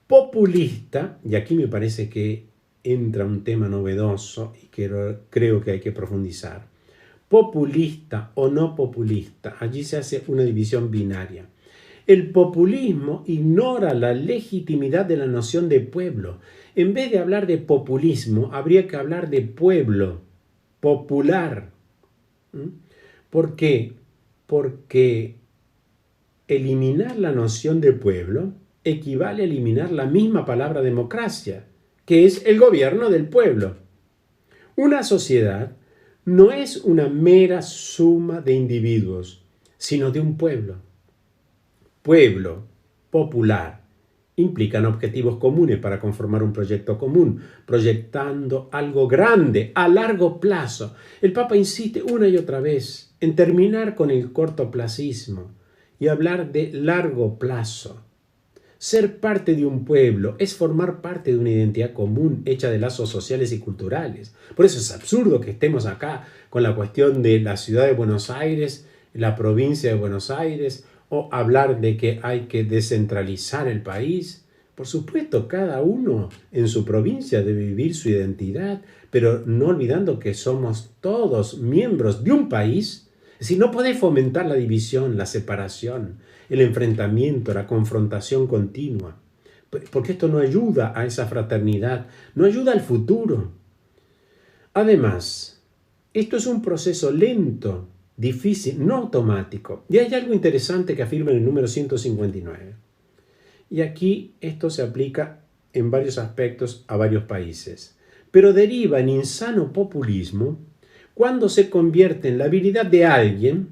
Populista, y aquí me parece que entra un tema novedoso y que creo que hay que profundizar. Populista o no populista, allí se hace una división binaria. El populismo ignora la legitimidad de la noción de pueblo. En vez de hablar de populismo, habría que hablar de pueblo, popular. ¿Por qué? Porque eliminar la noción de pueblo equivale a eliminar la misma palabra democracia, que es el gobierno del pueblo. Una sociedad no es una mera suma de individuos, sino de un pueblo. Pueblo, popular, implican objetivos comunes para conformar un proyecto común, proyectando algo grande a largo plazo. El Papa insiste una y otra vez en terminar con el cortoplacismo y hablar de largo plazo. Ser parte de un pueblo es formar parte de una identidad común hecha de lazos sociales y culturales. Por eso es absurdo que estemos acá con la cuestión de la ciudad de Buenos Aires, la provincia de Buenos Aires, o hablar de que hay que descentralizar el país. Por supuesto, cada uno en su provincia debe vivir su identidad, pero no olvidando que somos todos miembros de un país. Es decir, no podés fomentar la división, la separación, el enfrentamiento, la confrontación continua, porque esto no ayuda a esa fraternidad, no ayuda al futuro. Además, esto es un proceso lento, difícil, no automático. Y hay algo interesante que afirma en el número 159. Y aquí esto se aplica en varios aspectos a varios países, pero deriva en insano populismo cuando se convierte en la habilidad de alguien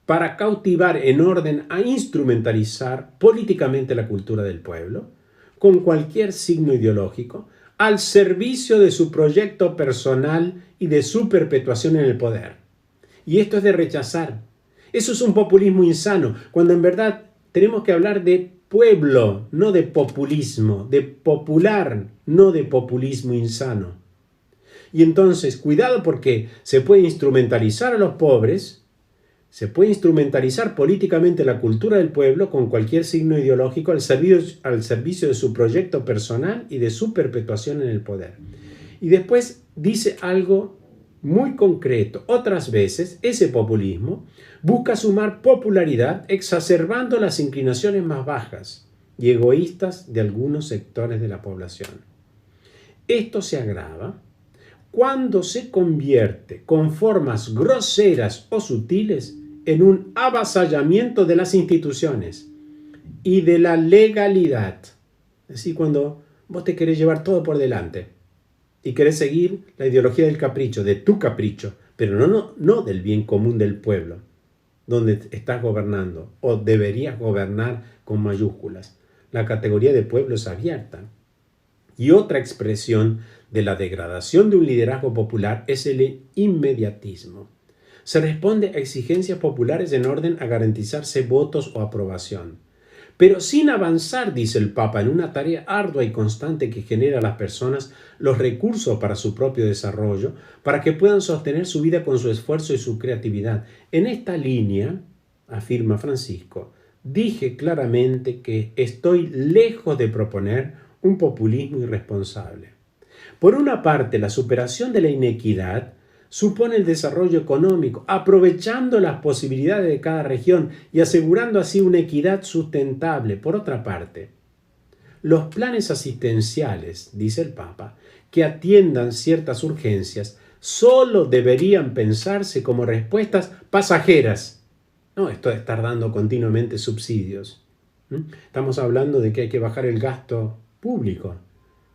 para cautivar en orden a instrumentalizar políticamente la cultura del pueblo, con cualquier signo ideológico, al servicio de su proyecto personal y de su perpetuación en el poder. Y esto es de rechazar. Eso es un populismo insano, cuando en verdad tenemos que hablar de pueblo, no de populismo, de popular, no de populismo insano. Y entonces, cuidado, porque se puede instrumentalizar a los pobres, se puede instrumentalizar políticamente la cultura del pueblo con cualquier signo ideológico al servicio de su proyecto personal y de su perpetuación en el poder. Y después dice algo muy concreto. Otras veces, ese populismo busca sumar popularidad exacerbando las inclinaciones más bajas y egoístas de algunos sectores de la población. Esto se agrava cuando se convierte con formas groseras o sutiles en un avasallamiento de las instituciones y de la legalidad. Es decir, cuando Vos te querés llevar todo por delante y querés seguir la ideología del capricho, de tu capricho, pero no del bien común del pueblo, donde estás gobernando o deberías gobernar con mayúsculas. La categoría de pueblo es abierta. Y otra expresión de la degradación de un liderazgo popular es el inmediatismo. Se responde a exigencias populares en orden a garantizarse votos o aprobación, pero sin avanzar, dice el Papa, en una tarea ardua y constante que genera a las personas los recursos para su propio desarrollo, para que puedan sostener su vida con su esfuerzo y su creatividad. En esta línea, afirma Francisco, dije claramente que estoy lejos de proponer un populismo irresponsable. Por una parte, la superación de la inequidad supone el desarrollo económico, aprovechando las posibilidades de cada región y asegurando así una equidad sustentable. Por otra parte, los planes asistenciales, dice el Papa, que atiendan ciertas urgencias, solo deberían pensarse como respuestas pasajeras. No, esto de estar dando continuamente subsidios. Estamos hablando de que hay que bajar el gasto público.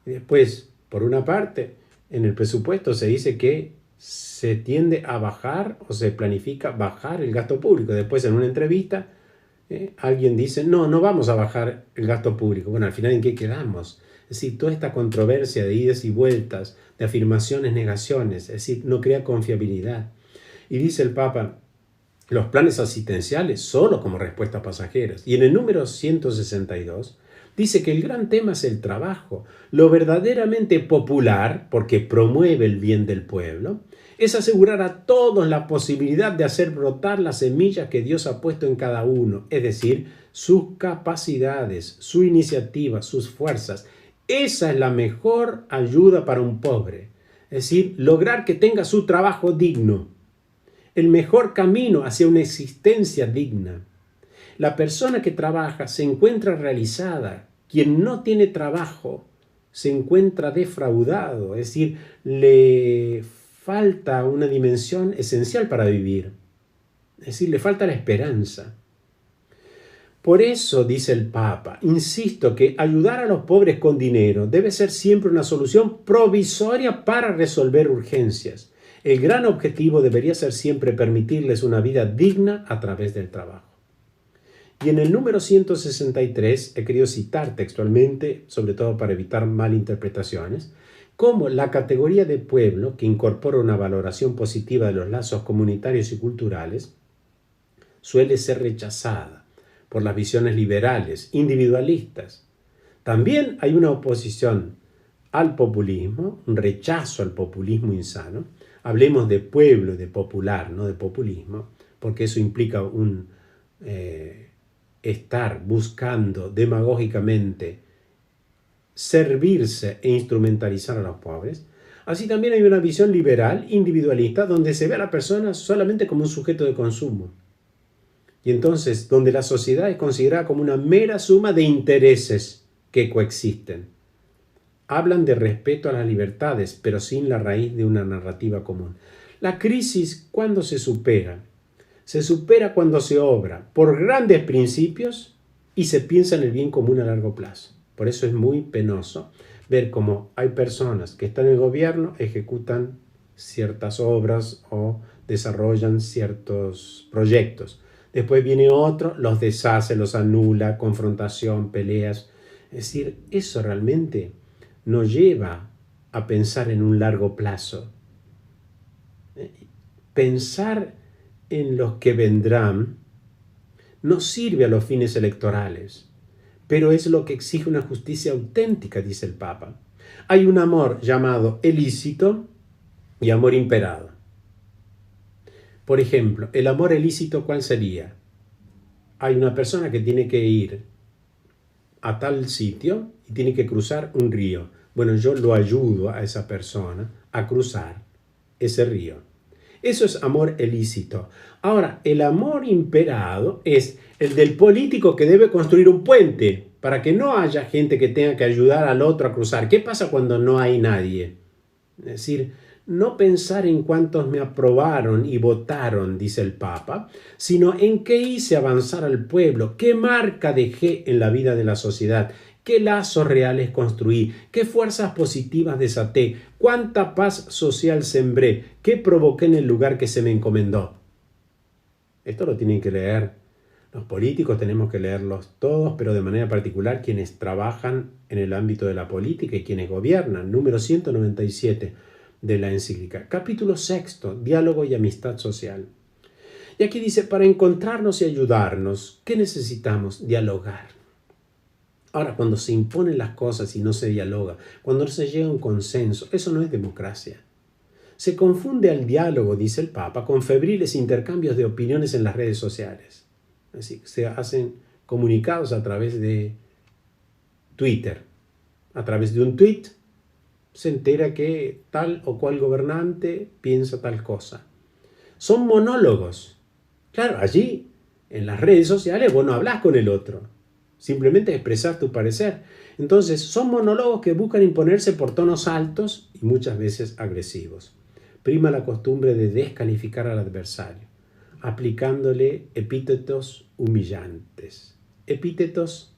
Y después, por una parte, en el presupuesto se dice que se tiende a bajar o se planifica bajar el gasto público. Después, en una entrevista, alguien dice, no vamos a bajar el gasto público. Bueno, al final, ¿en qué quedamos? Es decir, toda esta controversia de idas y vueltas, de afirmaciones, negaciones, es decir, no crea confiabilidad. Y dice el Papa, los planes asistenciales solo como respuestas pasajeras. Y en el número 162 dice que el gran tema es el trabajo. Lo verdaderamente popular, porque promueve el bien del pueblo, es asegurar a todos la posibilidad de hacer brotar las semillas que Dios ha puesto en cada uno, es decir, sus capacidades, su iniciativa, sus fuerzas. Esa es la mejor ayuda para un pobre, es decir, lograr que tenga su trabajo digno, el mejor camino hacia una existencia digna. La persona que trabaja se encuentra realizada. Quien no tiene trabajo se encuentra defraudado, es decir, le falta una dimensión esencial para vivir. Es decir, le falta la esperanza. Por eso, dice el Papa, insisto que ayudar a los pobres con dinero debe ser siempre una solución provisoria para resolver urgencias. El gran objetivo debería ser siempre permitirles una vida digna a través del trabajo. Y en el número 163 he querido citar textualmente, sobre todo para evitar malinterpretaciones, cómo la categoría de pueblo, que incorpora una valoración positiva de los lazos comunitarios y culturales, suele ser rechazada por las visiones liberales, individualistas. También hay una oposición al populismo, un rechazo al populismo insano. Hablemos de pueblo y de popular, no de populismo, porque eso implica un estar buscando demagógicamente servirse e instrumentalizar a los pobres. Así también hay una visión liberal, individualista, donde se ve a la persona solamente como un sujeto de consumo. Y entonces, donde la sociedad es considerada como una mera suma de intereses que coexisten. Hablan de respeto a las libertades, pero sin la raíz de una narrativa común. La crisis, ¿cuándo se supera? Se supera cuando se obra por grandes principios y se piensa en el bien común a largo plazo. Por eso es muy penoso ver cómo hay personas que están en el gobierno, ejecutan ciertas obras o desarrollan ciertos proyectos. Después viene otro, los deshace, los anula, confrontación, peleas. Es decir, eso realmente nos lleva a pensar en un largo plazo. Pensar en los que vendrán no sirve a los fines electorales, pero es lo que exige una justicia auténtica, dice el Papa. Hay un amor llamado ilícito y amor imperado. Por ejemplo, el amor ilícito, ¿cuál sería? Hay una persona que tiene que ir a tal sitio y tiene que cruzar un río. Bueno, yo lo ayudo a esa persona a cruzar ese río. Eso es amor ilícito. Ahora, el amor imperado es el del político que debe construir un puente para que no haya gente que tenga que ayudar al otro a cruzar. ¿Qué pasa cuando no hay nadie? Es decir, no pensar en cuántos me aprobaron y votaron, dice el Papa, sino en qué hice avanzar al pueblo, qué marca dejé en la vida de la sociedad, qué lazos reales construí, qué fuerzas positivas desaté, cuánta paz social sembré, qué provoqué en el lugar que se me encomendó. Esto lo tienen que leer. Los políticos tenemos que leerlos todos, pero de manera particular quienes trabajan en el ámbito de la política y quienes gobiernan. Número 197 de la encíclica. Capítulo 6, diálogo y amistad social. Y aquí dice, para encontrarnos y ayudarnos, ¿qué necesitamos? Dialogar. Ahora, cuando se imponen las cosas y no se dialoga, cuando no se llega a un consenso, eso no es democracia. Se confunde al diálogo, dice el Papa, con febriles intercambios de opiniones en las redes sociales. Así, se hacen comunicados a través de Twitter. A través de un tweet se entera que tal o cual gobernante piensa tal cosa. Son monólogos. Claro, allí, en las redes sociales, vos no hablás con el otro. Simplemente expresar tu parecer. Entonces, son monólogos que buscan imponerse por tonos altos y muchas veces agresivos. Prima la costumbre de descalificar al adversario, aplicándole epítetos humillantes, epítetos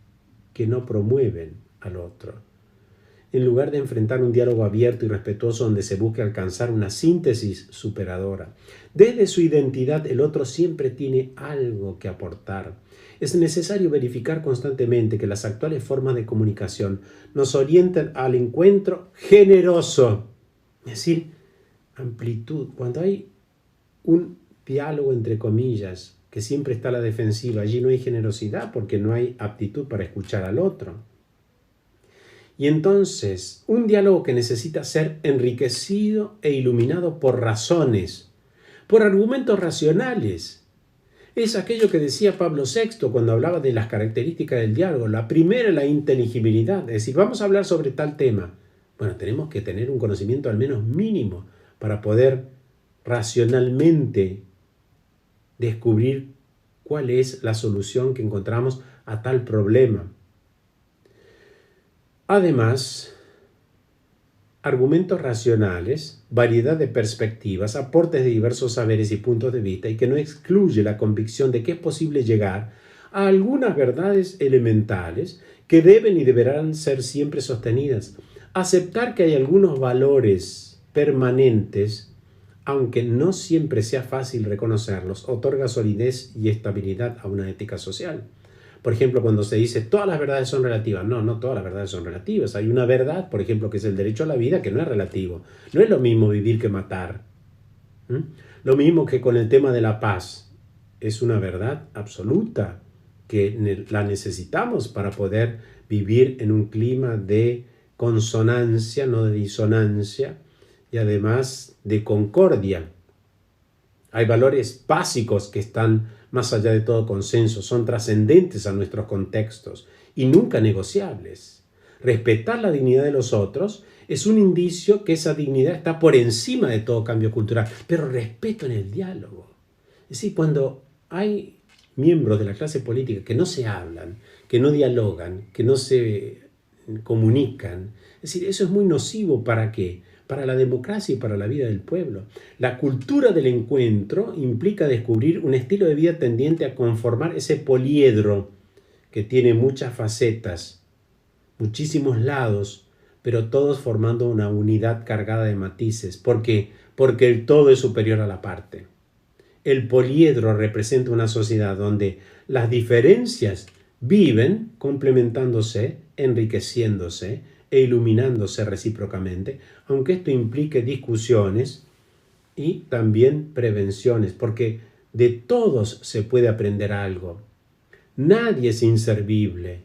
que no promueven al otro. En lugar de enfrentar un diálogo abierto y respetuoso donde se busque alcanzar una síntesis superadora. Desde su identidad, el otro siempre tiene algo que aportar. Es necesario verificar constantemente que las actuales formas de comunicación nos orientan al encuentro generoso. Es decir, amplitud. Cuando hay un diálogo entre comillas, que siempre está a la defensiva, allí no hay generosidad porque no hay aptitud para escuchar al otro. Y entonces, un diálogo que necesita ser enriquecido e iluminado por razones, por argumentos racionales. Es aquello que decía Pablo VI cuando hablaba de las características del diálogo. La primera, la inteligibilidad. Es decir, vamos a hablar sobre tal tema. Bueno, tenemos que tener un conocimiento al menos mínimo para poder racionalmente descubrir cuál es la solución que encontramos a tal problema. Además, argumentos racionales, variedad de perspectivas, aportes de diversos saberes y puntos de vista y que no excluye la convicción de que es posible llegar a algunas verdades elementales que deben y deberán ser siempre sostenidas. Aceptar que hay algunos valores permanentes, aunque no siempre sea fácil reconocerlos, otorga solidez y estabilidad a una ética social. Por ejemplo, cuando se dice todas las verdades son relativas. No, no todas las verdades son relativas. Hay una verdad, por ejemplo, que es el derecho a la vida, que no es relativo. No es lo mismo vivir que matar. Lo mismo que con el tema de la paz. Es una verdad absoluta que la necesitamos para poder vivir en un clima de consonancia, no de disonancia, y además de concordia. Hay valores básicos que están más allá de todo consenso, son trascendentes a nuestros contextos y nunca negociables. Respetar la dignidad de los otros es un indicio que esa dignidad está por encima de todo cambio cultural, pero respeto en el diálogo. Es decir, cuando hay miembros de la clase política que no se hablan, que no dialogan, que no se comunican, es decir, eso es muy nocivo. ¿Para qué? Para la democracia y para la vida del pueblo. La cultura del encuentro implica descubrir un estilo de vida tendiente a conformar ese poliedro que tiene muchas facetas, muchísimos lados, pero todos formando una unidad cargada de matices. ¿Por qué? Porque el todo es superior a la parte. El poliedro representa una sociedad donde las diferencias viven complementándose, enriqueciéndose e iluminándose recíprocamente, aunque esto implique discusiones y también prevenciones, porque de todos se puede aprender algo. Nadie es inservible,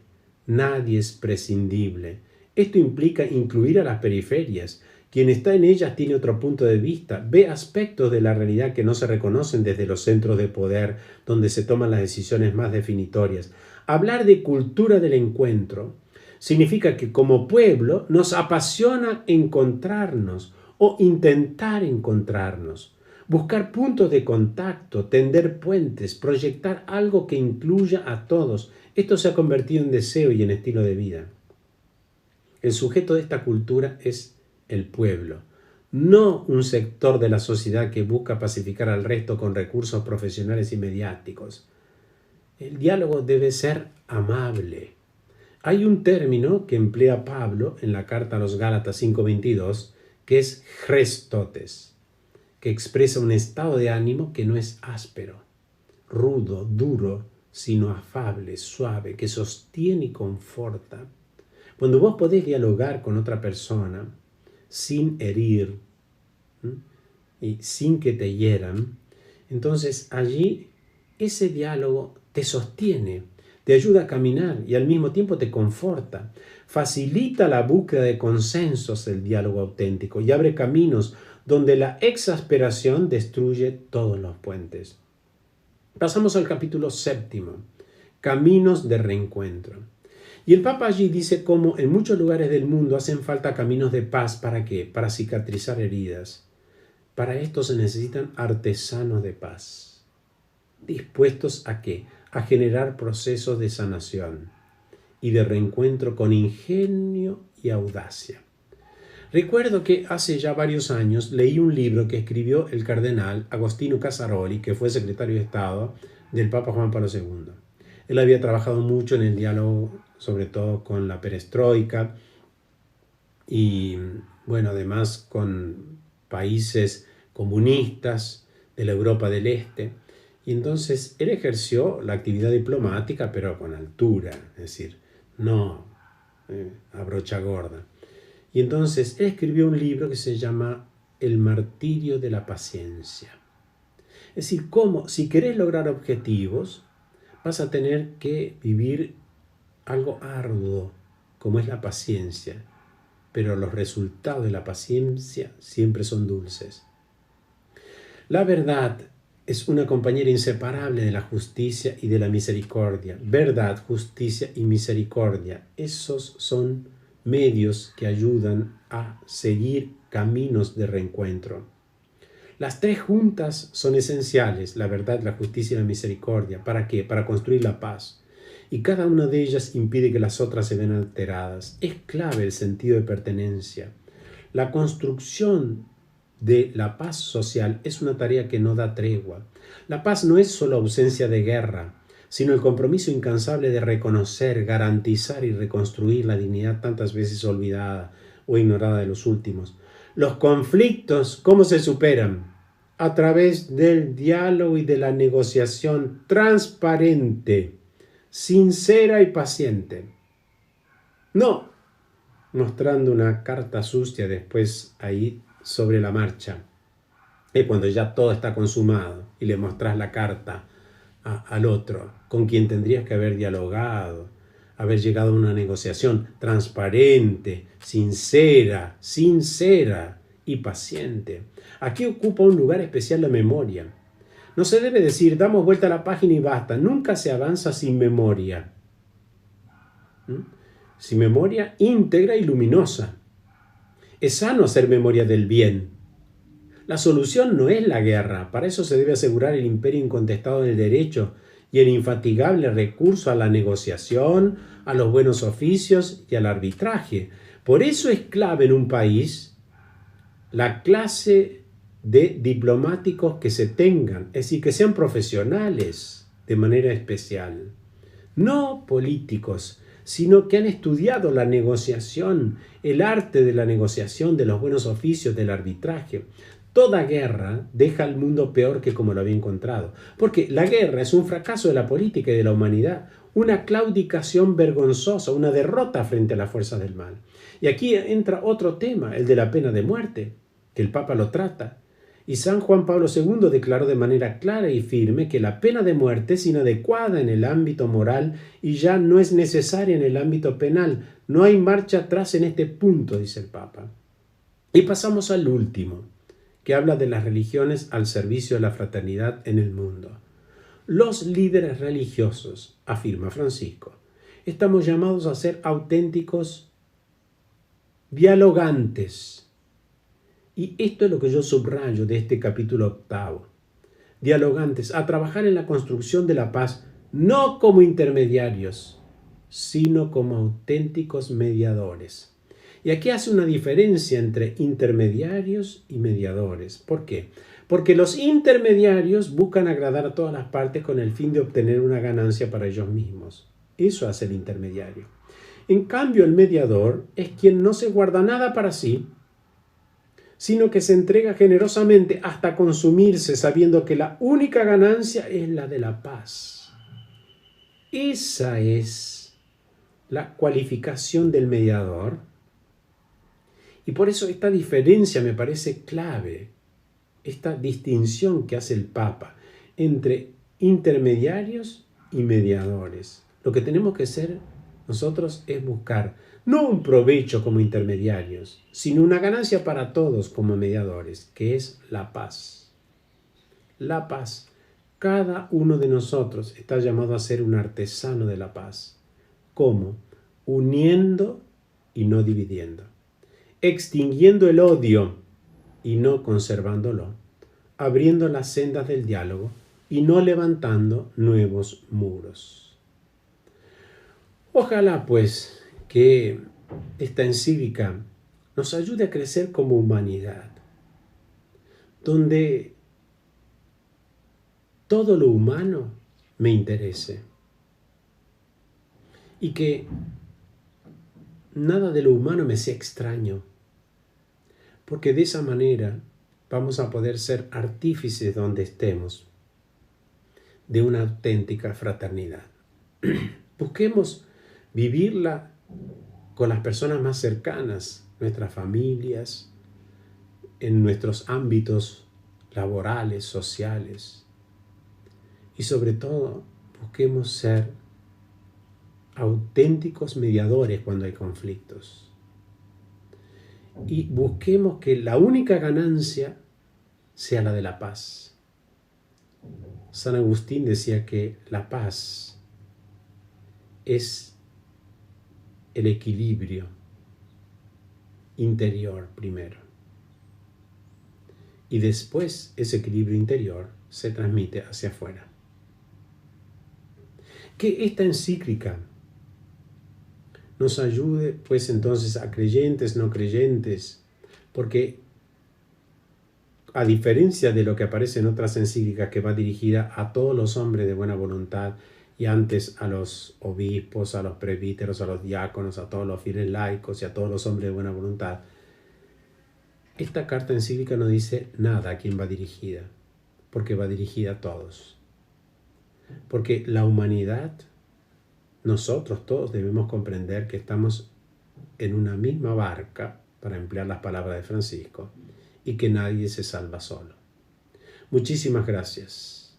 nadie es prescindible. Esto implica incluir a las periferias. Quien está en ellas tiene otro punto de vista, ve aspectos de la realidad que no se reconocen desde los centros de poder, donde se toman las decisiones más definitorias. Hablar de cultura del encuentro significa que como pueblo nos apasiona encontrarnos o intentar encontrarnos, buscar puntos de contacto, tender puentes, proyectar algo que incluya a todos. Esto se ha convertido en deseo y en estilo de vida. El sujeto de esta cultura es el pueblo. no un sector de la sociedad que busca pacificar al resto con recursos profesionales y mediáticos. El diálogo debe ser amable. Hay un término que emplea Pablo en la carta a los Gálatas 5:22, que es Chrestotes, que expresa un estado de ánimo que no es áspero, rudo, duro, sino afable, suave, que sostiene y conforta. Cuando vos podés dialogar con otra persona sin herir, ¿sí?, y sin que te hieran, entonces allí ese diálogo te sostiene, te ayuda a caminar y al mismo tiempo te conforta. Facilita la búsqueda de consensos el diálogo auténtico y abre caminos donde la exasperación destruye todos los puentes. Pasamos al capítulo 7, caminos de reencuentro. Y el Papa allí dice cómo en muchos lugares del mundo hacen falta caminos de paz. ¿Para qué? Para cicatrizar heridas. Para esto se necesitan artesanos de paz. ¿Dispuestos a qué? A generar procesos de sanación y de reencuentro con ingenio y audacia. Recuerdo que hace ya varios años leí un libro que escribió el cardenal Agostino Casaroli, que fue secretario de Estado del Papa Juan Pablo II. Él había trabajado mucho en el diálogo, sobre todo con la perestroika y, bueno, además con países comunistas de la Europa del Este. Y entonces él ejerció la actividad diplomática, pero con altura, es decir, no a brocha gorda. Y entonces él escribió un libro que se llama El martirio de la paciencia. Es decir, cómo, si querés lograr objetivos, vas a tener que vivir algo arduo, como es la paciencia, pero los resultados de la paciencia siempre son dulces. La verdad es una compañera inseparable de la justicia y de la misericordia. Verdad, justicia y misericordia. Esos son medios que ayudan a seguir caminos de reencuentro. Las tres juntas son esenciales, la verdad, la justicia y la misericordia. ¿Para qué? Para construir la paz. Y cada una de ellas impide que las otras se vean alteradas. Es clave el sentido de pertenencia. La construcción de la paz social es una tarea que no da tregua. La paz no es solo ausencia de guerra, sino el compromiso incansable de reconocer, garantizar y reconstruir la dignidad tantas veces olvidada o ignorada de los últimos. Los conflictos, ¿cómo se superan? A través del diálogo y de la negociación transparente, sincera y paciente. No mostrando una carta sucia después ahí sobre la marcha. Es cuando ya todo está consumado y le mostrás la carta al otro, con quien tendrías que haber dialogado, haber llegado a una negociación transparente, sincera y paciente. Aquí ocupa un lugar especial la memoria. No se debe decir, damos vuelta a la página y basta. Nunca se avanza sin memoria. Sin memoria íntegra y luminosa. Es sano hacer memoria del bien. La solución no es la guerra. Para eso se debe asegurar el imperio incontestado del derecho y el infatigable recurso a la negociación, a los buenos oficios y al arbitraje. Por eso es clave en un país la clase de diplomáticos que se tengan, es decir, que sean profesionales de manera especial, no políticos, sino que han estudiado la negociación, el arte de la negociación, de los buenos oficios, del arbitraje. Toda guerra deja al mundo peor que como lo había encontrado, porque la guerra es un fracaso de la política y de la humanidad, una claudicación vergonzosa, una derrota frente a las fuerzas del mal. Y aquí entra otro tema, el de la pena de muerte, que el Papa lo trata. Y San Juan Pablo II declaró de manera clara y firme que la pena de muerte es inadecuada en el ámbito moral y ya no es necesaria en el ámbito penal. No hay marcha atrás en este punto, dice el Papa. Y pasamos al último, que habla de las religiones al servicio de la fraternidad en el mundo. Los líderes religiosos, afirma Francisco, estamos llamados a ser auténticos dialogantes. Y esto es lo que yo subrayo de este capítulo 8. Dialogantes, a trabajar en la construcción de la paz, no como intermediarios, sino como auténticos mediadores. Y aquí hace una diferencia entre intermediarios y mediadores. ¿Por qué? Porque los intermediarios buscan agradar a todas las partes con el fin de obtener una ganancia para ellos mismos. Eso hace el intermediario. En cambio, el mediador es quien no se guarda nada para sí, sino que se entrega generosamente hasta consumirse, sabiendo que la única ganancia es la de la paz. Esa es la cualificación del mediador. Y por eso esta diferencia me parece clave, esta distinción que hace el Papa entre intermediarios y mediadores. Lo que tenemos que hacer nosotros es buscar no un provecho como intermediarios, sino una ganancia para todos como mediadores, que es la paz. La paz. Cada uno de nosotros está llamado a ser un artesano de la paz. ¿Cómo? Uniendo y no dividiendo. Extinguiendo el odio y no conservándolo. Abriendo las sendas del diálogo y no levantando nuevos muros. Ojalá, pues, que esta encíclica nos ayude a crecer como humanidad, donde todo lo humano me interese y que nada de lo humano me sea extraño, porque de esa manera vamos a poder ser artífices donde estemos de una auténtica fraternidad. Busquemos vivirla con las personas más cercanas, nuestras familias, en nuestros ámbitos laborales, sociales. Y sobre todo, busquemos ser auténticos mediadores cuando hay conflictos. Y busquemos que la única ganancia sea la de la paz. San Agustín decía que la paz es el equilibrio interior primero. Y después ese equilibrio interior se transmite hacia afuera. Que esta encíclica nos ayude, pues entonces, a creyentes, no creyentes, porque a diferencia de lo que aparece en otras encíclicas que va dirigida a todos los hombres de buena voluntad y antes a los obispos, a los presbíteros, a los diáconos, a todos los fieles laicos y a todos los hombres de buena voluntad, esta carta encíclica no dice nada a quién va dirigida, porque va dirigida a todos. Porque la humanidad, nosotros todos debemos comprender que estamos en una misma barca, para emplear las palabras de Francisco, y que nadie se salva solo. Muchísimas gracias.